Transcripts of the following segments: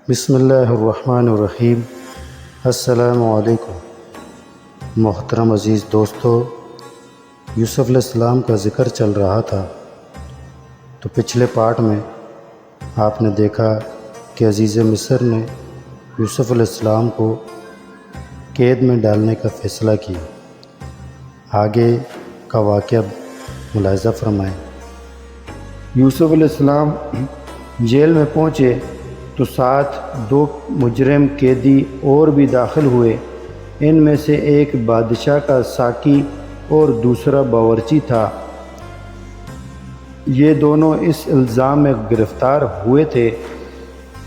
بسم اللہ الرحمن الرحیم۔ السلام علیکم محترم عزیز دوستو، یوسف علیہ السلام کا ذکر چل رہا تھا تو پچھلے پارٹ میں آپ نے دیکھا کہ عزیز مصر نے یوسف علیہ السلام کو قید میں ڈالنے کا فیصلہ کیا۔ آگے کا واقعہ ملاحظہ فرمائیں۔ یوسف علیہ السلام جیل میں پہنچے تو ساتھ 2 مجرم قیدی اور بھی داخل ہوئے۔ ان میں سے ایک بادشاہ کا ساقی اور دوسرا باورچی تھا۔ یہ دونوں اس الزام میں گرفتار ہوئے تھے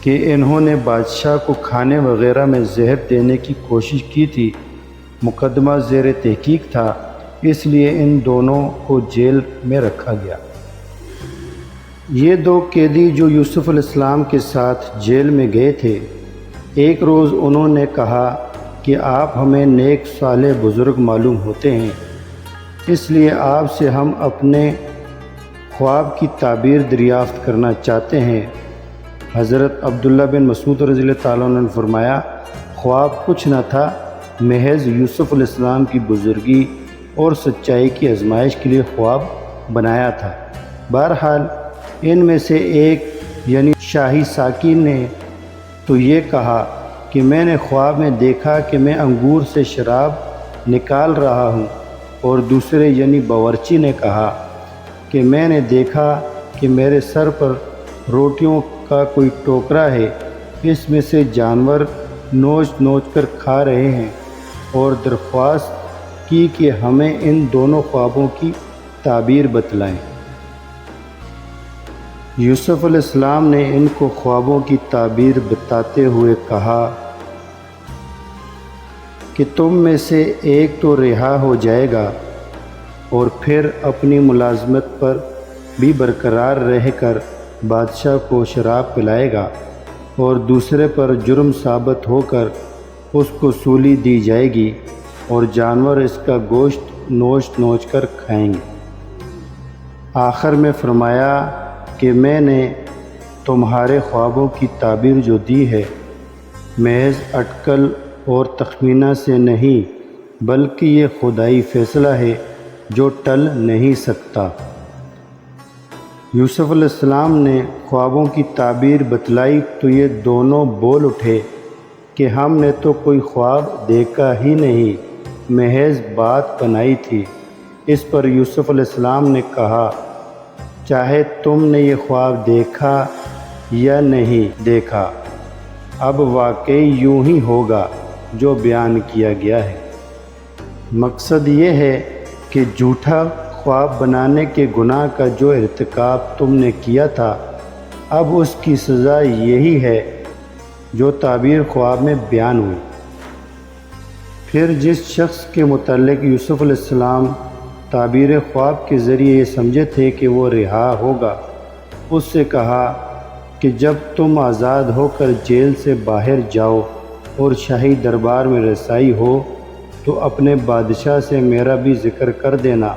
کہ انہوں نے بادشاہ کو کھانے وغیرہ میں زہر دینے کی کوشش کی تھی۔ مقدمہ زیر تحقیق تھا، اس لیے ان دونوں کو جیل میں رکھا گیا۔ یہ 2 قیدی جو یوسف علیہ السلام کے ساتھ جیل میں گئے تھے، ایک روز انہوں نے کہا کہ آپ ہمیں نیک صالح بزرگ معلوم ہوتے ہیں، اس لیے آپ سے ہم اپنے خواب کی تعبیر دریافت کرنا چاہتے ہیں۔ حضرت عبداللہ بن مسعود رضی اللہ تعالیٰ عنہ نے فرمایا، خواب کچھ نہ تھا، محض یوسف علیہ السلام کی بزرگی اور سچائی کی آزمائش کے لیے خواب بنایا تھا۔ بہرحال ان میں سے ایک یعنی شاہی ساقی نے تو یہ کہا کہ میں نے خواب میں دیکھا کہ میں انگور سے شراب نکال رہا ہوں، اور دوسرے یعنی باورچی نے کہا کہ میں نے دیکھا کہ میرے سر پر روٹیوں کا کوئی ٹوکرا ہے، اس میں سے جانور نوچ نوچ کر کھا رہے ہیں، اور درخواست کی کہ ہمیں ان دونوں خوابوں کی تعبیر بتلائیں۔ یوسف علیہ السلام نے ان کو خوابوں کی تعبیر بتاتے ہوئے کہا کہ تم میں سے ایک تو رہا ہو جائے گا اور پھر اپنی ملازمت پر بھی برقرار رہ کر بادشاہ کو شراب پلائے گا، اور دوسرے پر جرم ثابت ہو کر اس کو سولی دی جائے گی، اور جانور اس کا گوشت نوچ نوچ کر کھائیں گے۔ آخر میں فرمایا کہ میں نے تمہارے خوابوں کی تعبیر جو دی ہے، محض اٹکل اور تخمینہ سے نہیں بلکہ یہ خدائی فیصلہ ہے جو ٹل نہیں سکتا۔ یوسف علیہ السلام نے خوابوں کی تعبیر بتلائی تو یہ دونوں بول اٹھے کہ ہم نے تو کوئی خواب دیکھا ہی نہیں، محض بات بنائی تھی۔ اس پر یوسف علیہ السلام نے کہا، چاہے تم نے یہ خواب دیکھا یا نہیں دیکھا، اب واقعی یوں ہی ہوگا جو بیان کیا گیا ہے۔ مقصد یہ ہے کہ جھوٹا خواب بنانے کے گناہ کا جو ارتکاب تم نے کیا تھا، اب اس کی سزا یہی ہے جو تعبیر خواب میں بیان ہوئی۔ پھر جس شخص کے متعلق یوسف علیہ السلام تعبیر خواب کے ذریعے یہ سمجھے تھے کہ وہ رہا ہوگا، اس سے کہا کہ جب تم آزاد ہو کر جیل سے باہر جاؤ اور شاہی دربار میں رسائی ہو تو اپنے بادشاہ سے میرا بھی ذکر کر دینا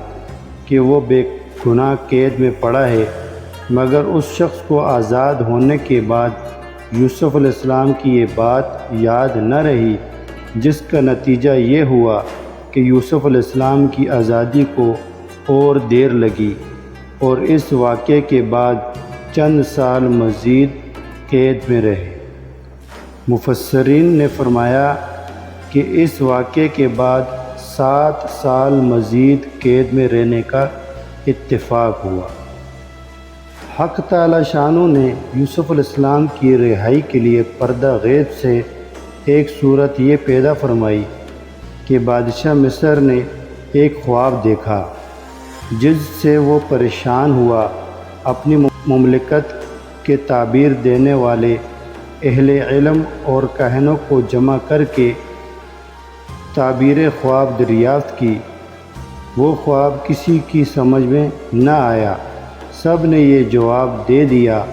کہ وہ بے گناہ قید میں پڑا ہے۔ مگر اس شخص کو آزاد ہونے کے بعد یوسف علیہ السلام کی یہ بات یاد نہ رہی، جس کا نتیجہ یہ ہوا کہ یوسف علیہ السلام کی آزادی کو اور دیر لگی، اور اس واقعے کے بعد چند سال مزید قید میں رہے۔ مفسرین نے فرمایا کہ اس واقعے کے بعد 7 سال مزید قید میں رہنے کا اتفاق ہوا۔ حق تعالی شانہ نے یوسف علیہ السلام کی رہائی کے لیے پردہ غیب سے ایک صورت یہ پیدا فرمائی کہ بادشاہ مصر نے ایک خواب دیکھا جس سے وہ پریشان ہوا۔ اپنی مملکت کے تعبیر دینے والے اہل علم اور کاہنوں کو جمع کر کے تعبیر خواب دریافت کی۔ وہ خواب کسی کی سمجھ میں نہ آیا، سب نے یہ جواب دے دیا،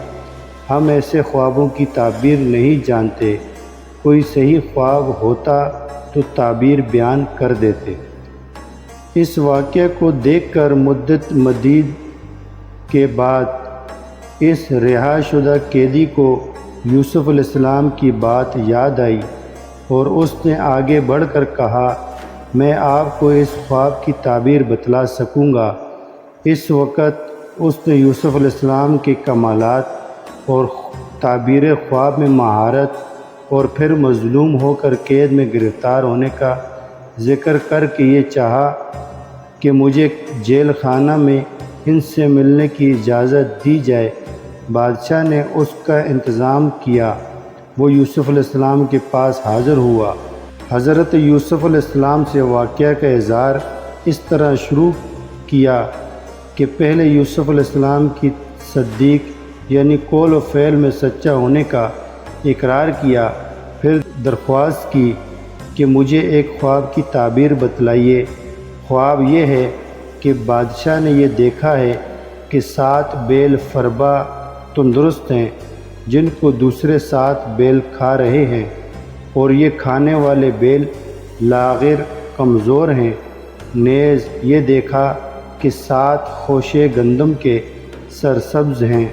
ہم ایسے خوابوں کی تعبیر نہیں جانتے، کوئی صحیح خواب ہوتا تو تعبیر بیان کر دیتے۔ اس واقعے کو دیکھ کر مدت مدید کے بعد اس رہا شدہ قیدی کو یوسف علیہ السلام کی بات یاد آئی اور اس نے آگے بڑھ کر کہا، میں آپ کو اس خواب کی تعبیر بتلا سکوں گا۔ اس وقت اس نے یوسف علیہ السلام کے کمالات اور تعبیر خواب میں مہارت اور پھر مظلوم ہو کر قید میں گرفتار ہونے کا ذکر کر کے یہ چاہا کہ مجھے جیل خانہ میں ان سے ملنے کی اجازت دی جائے۔ بادشاہ نے اس کا انتظام کیا۔ وہ یوسف علیہ السلام کے پاس حاضر ہوا۔ حضرت یوسف علیہ السلام سے واقعہ کا اظہار اس طرح شروع کیا کہ پہلے یوسف علیہ السلام کی صدیق یعنی قول و فعل میں سچا ہونے کا اقرار کیا، پھر درخواست کی کہ مجھے ایک خواب کی تعبیر بتلائیے۔ خواب یہ ہے کہ بادشاہ نے یہ دیکھا ہے کہ 7 بیل فربا تندرست ہیں جن کو دوسرے 7 بیل کھا رہے ہیں، اور یہ کھانے والے بیل لاغر کمزور ہیں۔ نیز یہ دیکھا کہ 7 خوشے گندم کے سرسبز ہیں،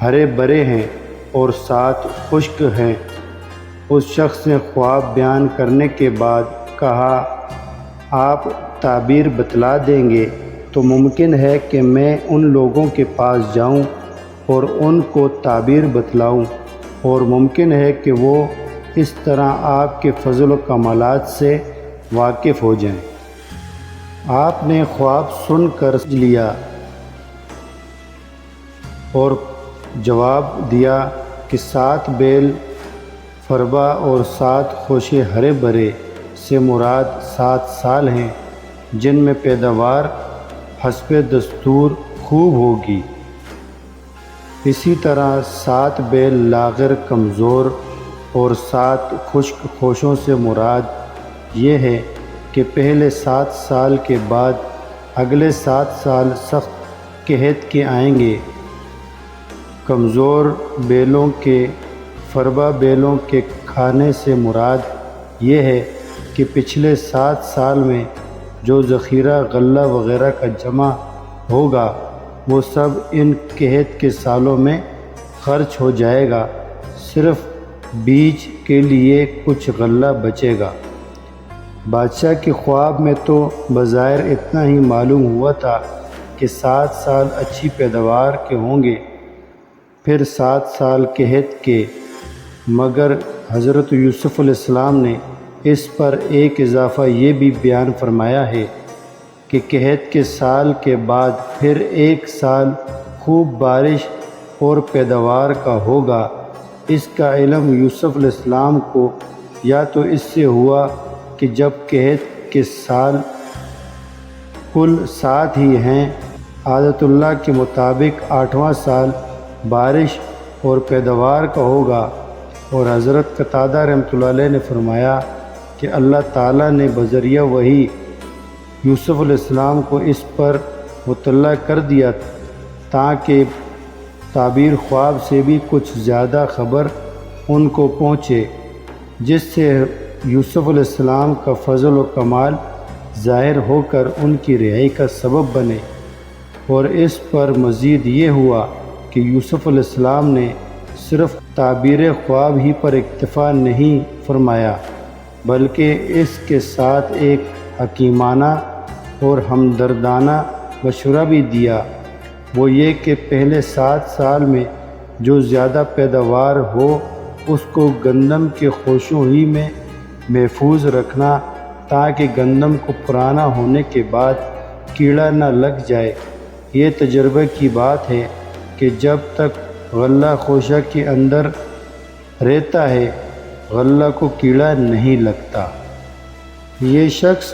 ہرے بھرے ہیں، اور 7 خشک ہیں۔ اس شخص نے خواب بیان کرنے کے بعد کہا، آپ تعبیر بتلا دیں گے تو ممکن ہے کہ میں ان لوگوں کے پاس جاؤں اور ان کو تعبیر بتلاؤں، اور ممکن ہے کہ وہ اس طرح آپ کے فضل و کمالات سے واقف ہو جائیں۔ آپ نے خواب سن کر سمجھ لیا اور جواب دیا کہ 7 بیل فربا اور 7 خوشے ہرے بھرے سے مراد 7 سال ہیں جن میں پیداوار حسب دستور خوب ہوگی۔ اسی طرح 7 بیل لاغر کمزور اور 7 خشک خوشوں سے مراد یہ ہے کہ پہلے 7 سال کے بعد اگلے 7 سال سخت قحط کے آئیں گے۔ کمزور بیلوں کے فربا بیلوں کے کھانے سے مراد یہ ہے کہ پچھلے 7 سال میں جو ذخیرہ غلہ وغیرہ کا جمع ہوگا وہ سب ان قحط کے سالوں میں خرچ ہو جائے گا، صرف بیج کے لیے کچھ غلہ بچے گا۔ بادشاہ کے خواب میں تو بظاہر اتنا ہی معلوم ہوا تھا کہ 7 سال اچھی پیداوار کے ہوں گے، پھر 7 سال قحط کے، مگر حضرت یوسف علیہ السلام نے اس پر ایک اضافہ یہ بھی بیان فرمایا ہے کہ قحط کے سال کے بعد پھر 1 سال خوب بارش اور پیداوار کا ہوگا۔ اس کا علم یوسف علیہ السلام کو یا تو اس سے ہوا کہ جب قحط کے سال کل 7 ہی ہیں، عادت اللہ کے مطابق 8واں سال بارش اور پیداوار کا ہوگا، اور حضرت قتادہ رحمۃ اللہ علیہ نے فرمایا کہ اللہ تعالیٰ نے بذریعہ وحی یوسف علیہ السلام کو اس پر مطلع کر دیا تاکہ تعبیر خواب سے بھی کچھ زیادہ خبر ان کو پہنچے، جس سے یوسف علیہ السلام کا فضل و کمال ظاہر ہو کر ان کی رہائی کا سبب بنے۔ اور اس پر مزید یہ ہوا کہ یوسف علیہ السلام نے صرف تعبیر خواب ہی پر اکتفا نہیں فرمایا بلکہ اس کے ساتھ ایک حکیمانہ اور ہمدردانہ مشورہ بھی دیا، وہ یہ کہ پہلے 7 سال میں جو زیادہ پیداوار ہو اس کو گندم کے خوشوں ہی میں محفوظ رکھنا تاکہ گندم کو پرانا ہونے کے بعد کیڑا نہ لگ جائے۔ یہ تجربے کی بات ہے کہ جب تک غلہ خوشہ کے اندر رہتا ہے غلہ کو کیڑا نہیں لگتا۔ یہ شخص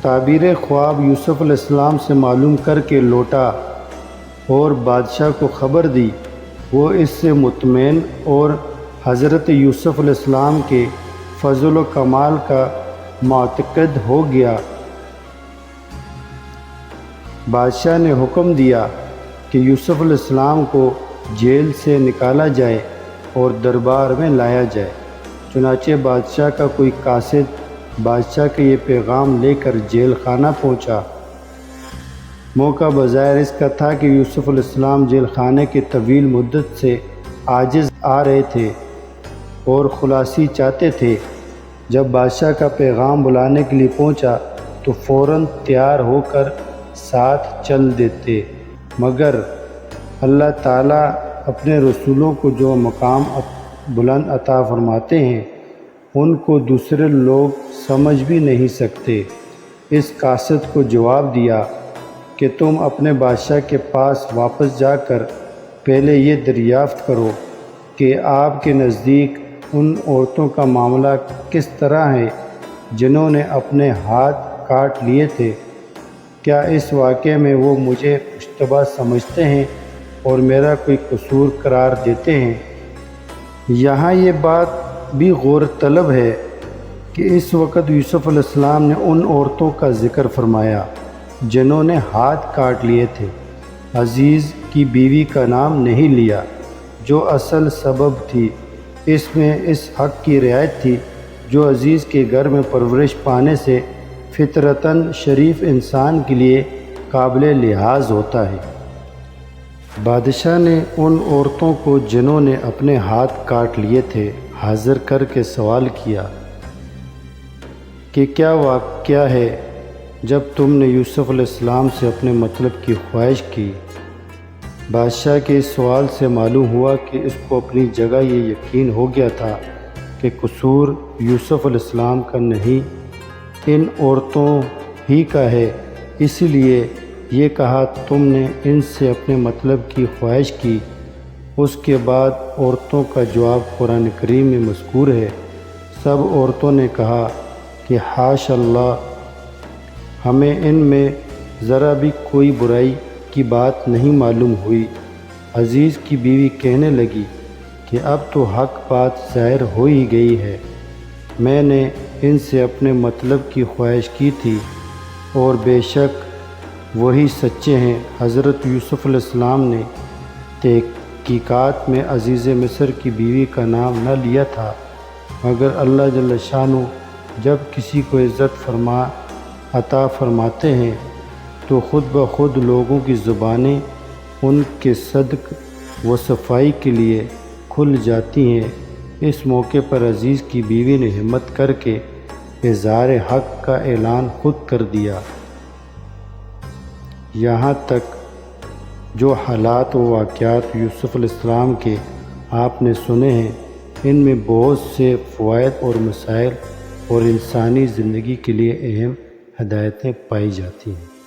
تعبیر خواب یوسف علیہ السلام سے معلوم کر کے لوٹا اور بادشاہ کو خبر دی۔ وہ اس سے مطمئن اور حضرت یوسف علیہ السلام کے فضل و کمال کا معتقد ہو گیا۔ بادشاہ نے حکم دیا کہ یوسف علیہ السلام کو جیل سے نکالا جائے اور دربار میں لایا جائے۔ چنانچہ بادشاہ کا کوئی قاصد بادشاہ کے یہ پیغام لے کر جیل خانہ پہنچا۔ موقع بظاہر اس کا تھا کہ یوسف علیہ السلام جیل خانے کے طویل مدت سے عاجز آ رہے تھے اور خلاصی چاہتے تھے۔ جب بادشاہ کا پیغام بلانے کے لیے پہنچا تو فوراً تیار ہو کر ساتھ چل دیتے، مگر اللہ تعالیٰ اپنے رسولوں کو جو مقام بلند عطا فرماتے ہیں ان کو دوسرے لوگ سمجھ بھی نہیں سکتے۔ اس قاصد کو جواب دیا کہ تم اپنے بادشاہ کے پاس واپس جا کر پہلے یہ دریافت کرو کہ آپ کے نزدیک ان عورتوں کا معاملہ کس طرح ہے جنہوں نے اپنے ہاتھ کاٹ لیے تھے۔ کیا اس واقعے میں وہ مجھے مشتبہ سمجھتے ہیں اور میرا کوئی قصور قرار دیتے ہیں؟ یہاں یہ بات بھی غور طلب ہے کہ اس وقت یوسف علیہ السلام نے ان عورتوں کا ذکر فرمایا جنہوں نے ہاتھ کاٹ لیے تھے، عزیز کی بیوی کا نام نہیں لیا، جو اصل سبب تھی۔ اس میں اس حق کی رعایت تھی جو عزیز کے گھر میں پرورش پانے سے فطرتاً شریف انسان کے لیے قابل لحاظ ہوتا ہے۔ بادشاہ نے ان عورتوں کو جنہوں نے اپنے ہاتھ کاٹ لیے تھے حاضر کر کے سوال کیا کہ کیا واقعہ ہے جب تم نے یوسف علیہ السلام سے اپنے مطلب کی خواہش کی؟ بادشاہ کے اس سوال سے معلوم ہوا کہ اس کو اپنی جگہ یہ یقین ہو گیا تھا کہ قصور یوسف علیہ السلام کا نہیں، ان عورتوں ہی کا ہے، اسی لیے یہ کہا تم نے ان سے اپنے مطلب کی خواہش کی۔ اس کے بعد عورتوں کا جواب قرآن کریم میں مذکور ہے۔ سب عورتوں نے کہا کہ حاش اللہ، ہمیں ان میں ذرا بھی کوئی برائی کی بات نہیں معلوم ہوئی۔ عزیز کی بیوی کہنے لگی کہ اب تو حق بات ظاہر ہو ہی گئی ہے، میں نے ان سے اپنے مطلب کی خواہش کی تھی اور بے شک وہی سچے ہیں۔ حضرت یوسف علیہ السلام نے تحقیقات میں عزیز مصر کی بیوی کا نام نہ لیا تھا، مگر اللہ جل شانہ جب کسی کو عزت عطا فرماتے ہیں تو خود بخود لوگوں کی زبانیں ان کے صدق و صفائی کے لیے کھل جاتی ہیں۔ اس موقع پر عزیز کی بیوی نے ہمت کر کے اظہار حق کا اعلان خود کر دیا۔ یہاں تک جو حالات و واقعات یوسف علیہ السلام کے آپ نے سنے ہیں، ان میں بہت سے فوائد اور مسائل اور انسانی زندگی کے لیے اہم ہدایتیں پائی جاتی ہیں۔